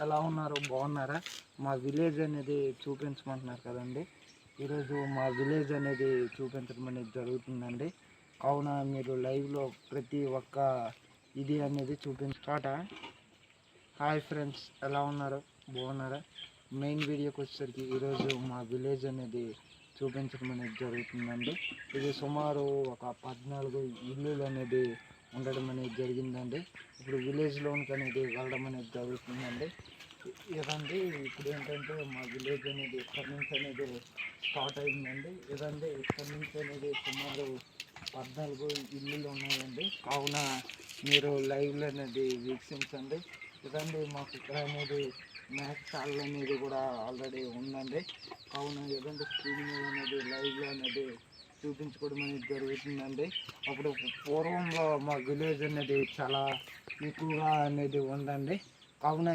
ఎలా ఉన్నారు? బాగున్నారా? మా విలేజ్ అనేది చూపించమంటున్నారు కదండి. ఈరోజు మా విలేజ్ అనేది చూపించడం అనేది జరుగుతుందండి. కావున మీరు లైవ్లో ప్రతి ఒక్క ఇది అనేది చూపించాట. హాయ్ ఫ్రెండ్స్, ఎలా ఉన్నారు? బాగున్నారా? మెయిన్ వీడియోకి వచ్చేసరికి ఈరోజు మా విలేజ్ అనేది చూపించడం అనేది జరుగుతుందండి. ఇది సుమారు ఒక 14 ఇల్లులు అనేది ఉండడం అనేది జరిగిందండి. ఇప్పుడు విలేజ్లోనికి అనేది వెళ్ళడం అనేది జరుగుతుందండి. ఇదండి ఇప్పుడు ఏంటంటే మా విలేజ్ అనేది ఇక్కడి నుంచి అనేది స్టార్ట్ అయిందండి. ఇదండి ఇక్కడి నుంచి అనేది సుమారు 14 ఇల్లులు ఉన్నాయండి. కావున మీరు లైవ్లో అనేది వీక్షించండి. ఇదండి మాకు ఇక్కడ అనేది మేకశాల అనేది కూడా ఆల్రెడీ ఉందండి. కావున ఏదంటే స్క్రీన్ మీద అనేది లైవ్లో అనేది చూపించుకోవడం అనేది జరుగుతుందండి. అప్పుడు పూర్వంలో మా విలేజ్ అనేది చాలా ఎక్కువగా అనేది ఉందండి. కావున